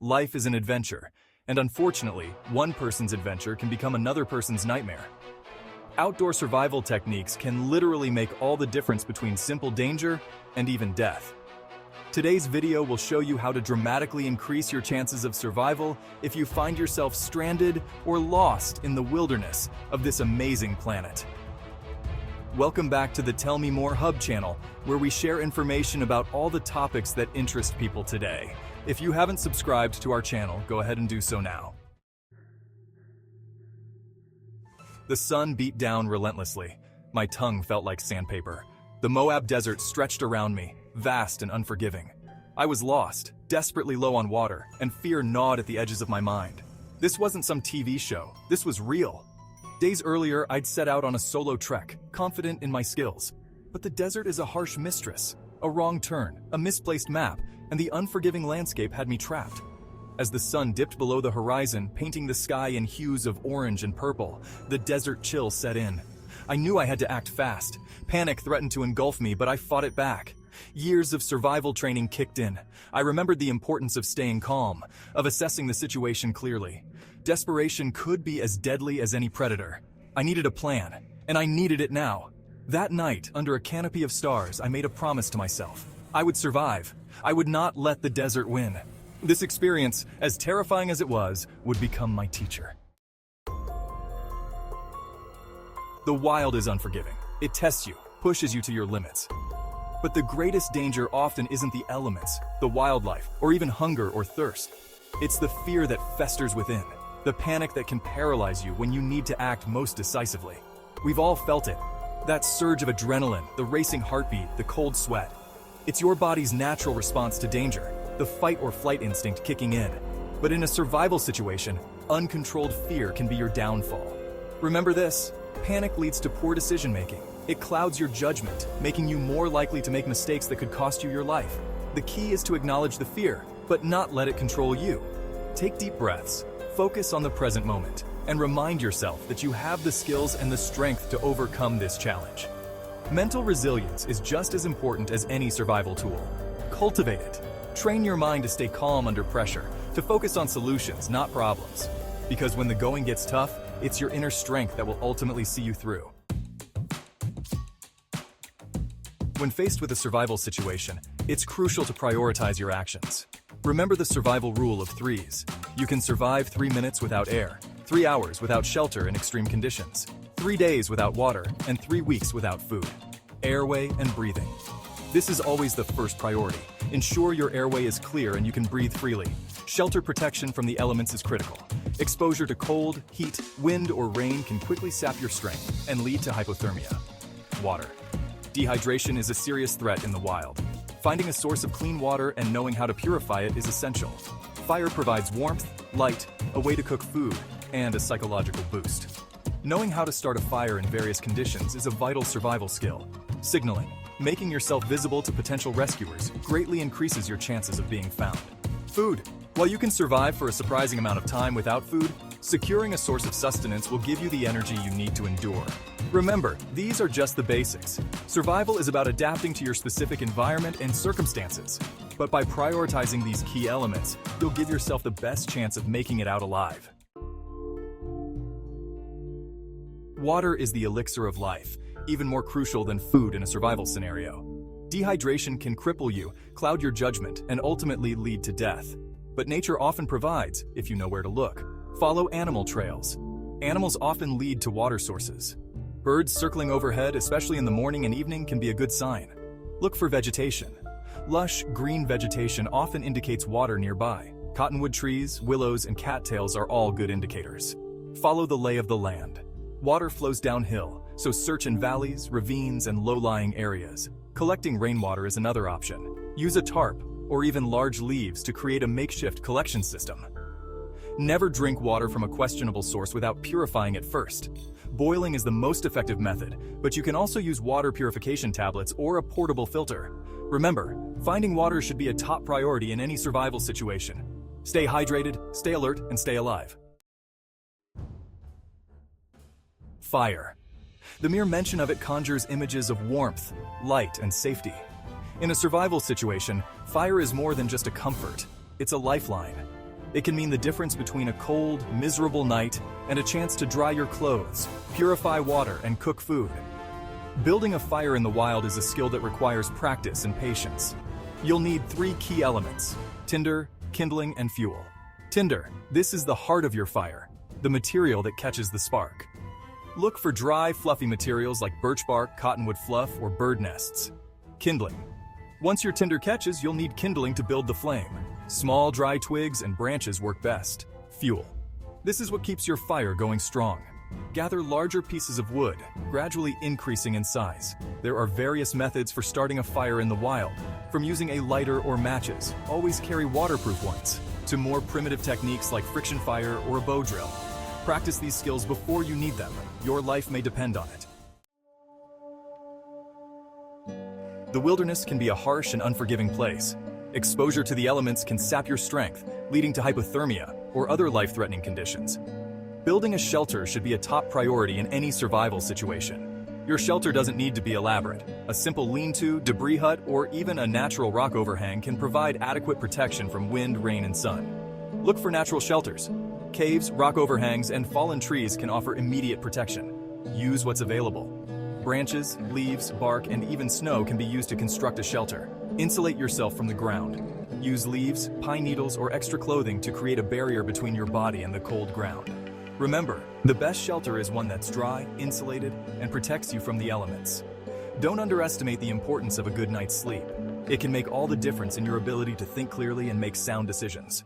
Life is an adventure, and unfortunately, one person's adventure can become another person's nightmare. Outdoor survival techniques can literally make all the difference between simple danger and even death. Today's video will show you how to dramatically increase your chances of survival if you find yourself stranded or lost in the wilderness of this amazing planet. Welcome back to the Tell Me More Hub channel, where we share information about all the topics that interest people today. If you haven't subscribed to our channel, go ahead and do so now. The sun beat down relentlessly. My tongue felt like sandpaper. The Moab desert stretched around me, vast and unforgiving. I was lost, desperately low on water, and fear gnawed at the edges of my mind. This wasn't some TV show. This was real. Days earlier, I'd set out on a solo trek, confident in my skills. But the desert is a harsh mistress. A wrong turn, a misplaced map, and the unforgiving landscape had me trapped. As the sun dipped below the horizon, painting the sky in hues of orange and purple, the desert chill set in. I knew I had to act fast. Panic threatened to engulf me, but I fought it back. Years of survival training kicked in. I remembered the importance of staying calm, of assessing the situation clearly. Desperation could be as deadly as any predator. I needed a plan, and I needed it now. That night, under a canopy of stars, I made a promise to myself. I would survive. I would not let the desert win. This experience, as terrifying as it was, would become my teacher. The wild is unforgiving. It tests you, pushes you to your limits. But the greatest danger often isn't the elements, the wildlife, or even hunger or thirst. It's the fear that festers within, the panic that can paralyze you when you need to act most decisively. We've all felt it. That surge of adrenaline, the racing heartbeat, the cold sweat. It's your body's natural response to danger, the fight or flight instinct kicking in. But in a survival situation, uncontrolled fear can be your downfall. Remember this, panic leads to poor decision-making. It clouds your judgment, making you more likely to make mistakes that could cost you your life. The key is to acknowledge the fear, but not let it control you. Take deep breaths, focus on the present moment, and remind yourself that you have the skills and the strength to overcome this challenge. Mental resilience is just as important as any survival tool. Cultivate it. Train your mind to stay calm under pressure, to focus on solutions, not problems. Because when the going gets tough, it's your inner strength that will ultimately see you through. When faced with a survival situation, it's crucial to prioritize your actions. Remember the survival rule of threes. You can survive 3 minutes without air, 3 hours without shelter in extreme conditions, 3 days without water, and 3 weeks without food. Airway and breathing. This is always the first priority. Ensure your airway is clear and you can breathe freely. Shelter protection from the elements is critical. Exposure to cold, heat, wind, or rain can quickly sap your strength and lead to hypothermia. Water. Dehydration is a serious threat in the wild. Finding a source of clean water and knowing how to purify it is essential. Fire provides warmth, light, a way to cook food, and a psychological boost. Knowing how to start a fire in various conditions is a vital survival skill. Signaling, making yourself visible to potential rescuers, greatly increases your chances of being found. Food. While you can survive for a surprising amount of time without food, securing a source of sustenance will give you the energy you need to endure. Remember, these are just the basics. Survival is about adapting to your specific environment and circumstances. But by prioritizing these key elements, you'll give yourself the best chance of making it out alive. Water is the elixir of life, even more crucial than food in a survival scenario. Dehydration can cripple you, cloud your judgment, and ultimately lead to death. But nature often provides, if you know where to look. Follow animal trails. Animals often lead to water sources. Birds circling overhead, especially in the morning and evening, can be a good sign. Look for vegetation. Lush, green vegetation often indicates water nearby. Cottonwood trees, willows, and cattails are all good indicators. Follow the lay of the land. Water flows downhill, so search in valleys, ravines, and low-lying areas. Collecting rainwater is another option. Use a tarp, or even large leaves to create a makeshift collection system. Never drink water from a questionable source without purifying it first. Boiling is the most effective method, but you can also use water purification tablets or a portable filter. Remember, finding water should be a top priority in any survival situation. Stay hydrated, stay alert, and stay alive. Fire. The mere mention of it conjures images of warmth, light, and safety. In a survival situation, fire is more than just a comfort. It's a lifeline. It can mean the difference between a cold, miserable night and a chance to dry your clothes, purify water, and cook food. Building a fire in the wild is a skill that requires practice and patience. You'll need 3 key elements: tinder, kindling, and fuel. Tinder. This is the heart of your fire, the material that catches the spark. Look for dry, fluffy materials like birch bark, cottonwood fluff, or bird nests. Kindling. Once your tinder catches, you'll need kindling to build the flame. Small, dry twigs and branches work best. Fuel. This is what keeps your fire going strong. Gather larger pieces of wood, gradually increasing in size. There are various methods for starting a fire in the wild, from using a lighter or matches, always carry waterproof ones, to more primitive techniques like friction fire or a bow drill. Practice these skills before you need them. Your life may depend on it. The wilderness can be a harsh and unforgiving place. Exposure to the elements can sap your strength, leading to hypothermia or other life-threatening conditions. Building a shelter should be a top priority in any survival situation. Your shelter doesn't need to be elaborate. A simple lean-to, debris hut, or even a natural rock overhang can provide adequate protection from wind, rain, and sun. Look for natural shelters. Caves, rock overhangs, and fallen trees can offer immediate protection. Use what's available. Branches, leaves, bark, and even snow can be used to construct a shelter. Insulate yourself from the ground. Use leaves, pine needles, or extra clothing to create a barrier between your body and the cold ground. Remember, the best shelter is one that's dry, insulated, and protects you from the elements. Don't underestimate the importance of a good night's sleep. It can make all the difference in your ability to think clearly and make sound decisions.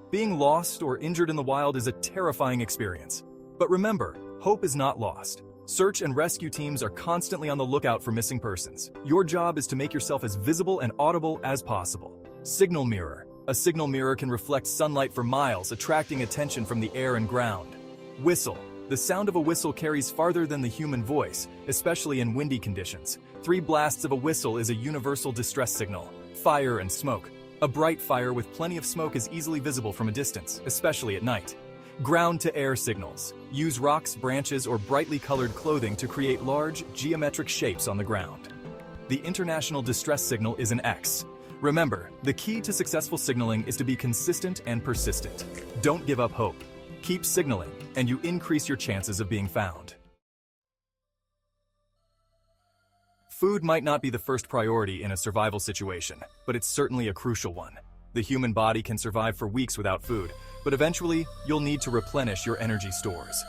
Being lost or injured in the wild is a terrifying experience. But remember, hope is not lost. Search and rescue teams are constantly on the lookout for missing persons. Your job is to make yourself as visible and audible as possible. Signal mirror. A signal mirror can reflect sunlight for miles, attracting attention from the air and ground. Whistle. The sound of a whistle carries farther than the human voice, especially in windy conditions. 3 blasts of a whistle is a universal distress signal. Fire and smoke. A bright fire with plenty of smoke is easily visible from a distance, especially at night. Ground-to-air signals. Use rocks, branches, or brightly colored clothing to create large, geometric shapes on the ground. The international distress signal is an X. Remember, the key to successful signaling is to be consistent and persistent. Don't give up hope. Keep signaling, and you increase your chances of being found. Food might not be the first priority in a survival situation, but it's certainly a crucial one. The human body can survive for weeks without food, but eventually, you'll need to replenish your energy stores.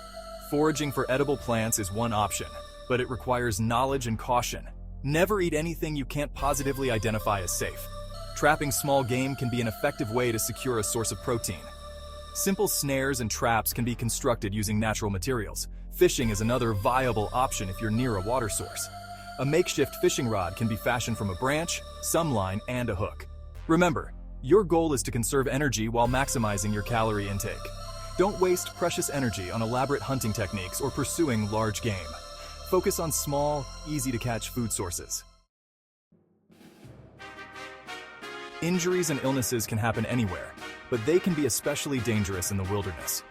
Foraging for edible plants is one option, but it requires knowledge and caution. Never eat anything you can't positively identify as safe. Trapping small game can be an effective way to secure a source of protein. Simple snares and traps can be constructed using natural materials. Fishing is another viable option if you're near a water source. A makeshift fishing rod can be fashioned from a branch, some line, and a hook. Remember, your goal is to conserve energy while maximizing your calorie intake. Don't waste precious energy on elaborate hunting techniques or pursuing large game. Focus on small, easy-to-catch food sources. Injuries and illnesses can happen anywhere, but they can be especially dangerous in the wilderness.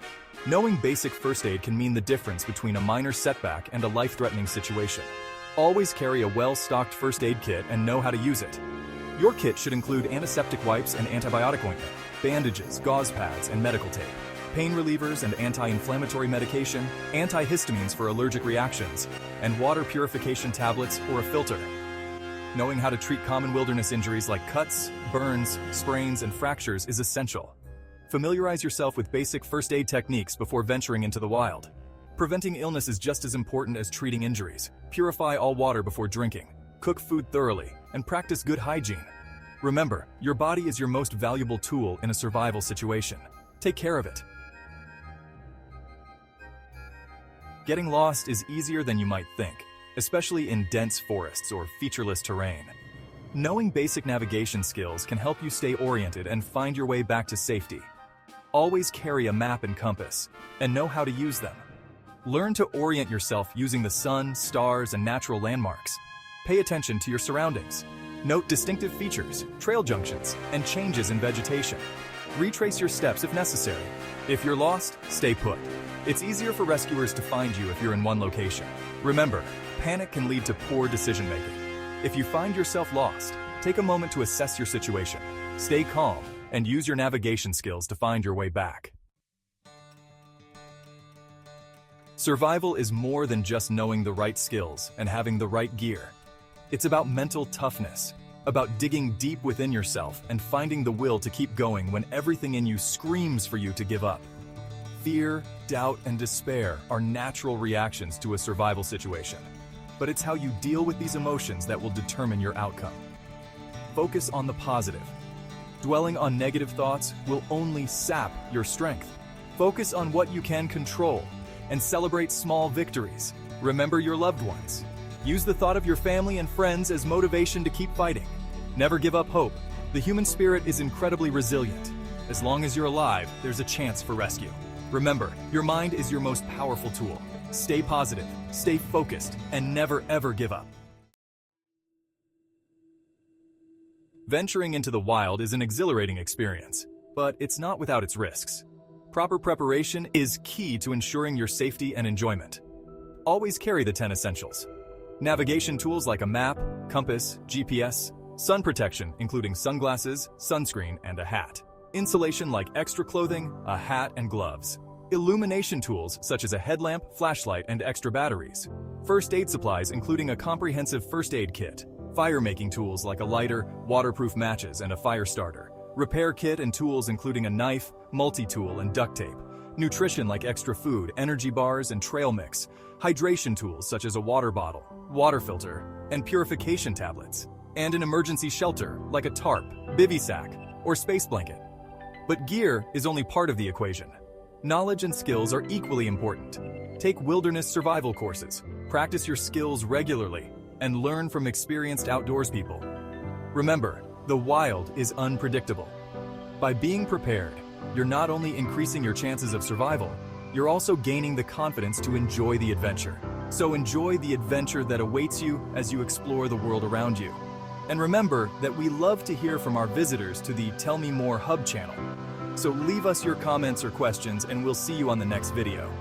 Knowing basic first aid can mean the difference between a minor setback and a life-threatening situation. Always carry a well-stocked first aid kit and know how to use it. Your kit should include antiseptic wipes and antibiotic ointment, bandages, gauze pads, and medical tape, pain relievers and anti-inflammatory medication, antihistamines for allergic reactions, and water purification tablets or a filter. Knowing how to treat common wilderness injuries like cuts, burns, sprains, and fractures is essential. Familiarize yourself with basic first aid techniques before venturing into the wild. Preventing illness is just as important as treating injuries. Purify all water before drinking, cook food thoroughly, and practice good hygiene. Remember, your body is your most valuable tool in a survival situation. Take care of it. Getting lost is easier than you might think, especially in dense forests or featureless terrain. Knowing basic navigation skills can help you stay oriented and find your way back to safety. Always carry a map and compass, and know how to use them. Learn to orient yourself using the sun, stars, and natural landmarks. Pay attention to your surroundings. Note distinctive features, trail junctions, and changes in vegetation. Retrace your steps if necessary. If you're lost, stay put. It's easier for rescuers to find you if you're in one location. Remember, panic can lead to poor decision-making. If you find yourself lost, take a moment to assess your situation. Stay calm and use your navigation skills to find your way back. Survival is more than just knowing the right skills and having the right gear. It's about mental toughness, about digging deep within yourself and finding the will to keep going when everything in you screams for you to give up. Fear, doubt, and despair are natural reactions to a survival situation, but it's how you deal with these emotions that will determine your outcome. Focus on the positive. Dwelling on negative thoughts will only sap your strength. Focus on what you can control and celebrate small victories. Remember your loved ones. Use the thought of your family and friends as motivation to keep fighting. Never give up hope. The human spirit is incredibly resilient. As long as you're alive, there's a chance for rescue. Remember, your mind is your most powerful tool. Stay positive, stay focused, and never ever give up. Venturing into the wild is an exhilarating experience, but it's not without its risks. Proper preparation is key to ensuring your safety and enjoyment. Always carry the 10 essentials. Navigation tools like a map, compass, GPS, sun protection including sunglasses, sunscreen, and a hat. Insulation like extra clothing, a hat, and gloves. Illumination tools such as a headlamp, flashlight, and extra batteries. First aid supplies including a comprehensive first aid kit. Fire-making tools like a lighter, waterproof matches, and a fire starter. Repair kit and tools including a knife, multi-tool, and duct tape. Nutrition like extra food, energy bars, and trail mix. Hydration tools such as a water bottle, water filter, and purification tablets. And an emergency shelter like a tarp, bivy sack, or space blanket. But gear is only part of the equation. Knowledge and skills are equally important. Take wilderness survival courses, practice your skills regularly, and learn from experienced outdoors people. Remember, the wild is unpredictable. By being prepared, you're not only increasing your chances of survival, you're also gaining the confidence to enjoy the adventure. So enjoy the adventure that awaits you as you explore the world around you. And remember that we love to hear from our visitors to the Tell Me More Hub channel. So leave us your comments or questions and we'll see you on the next video.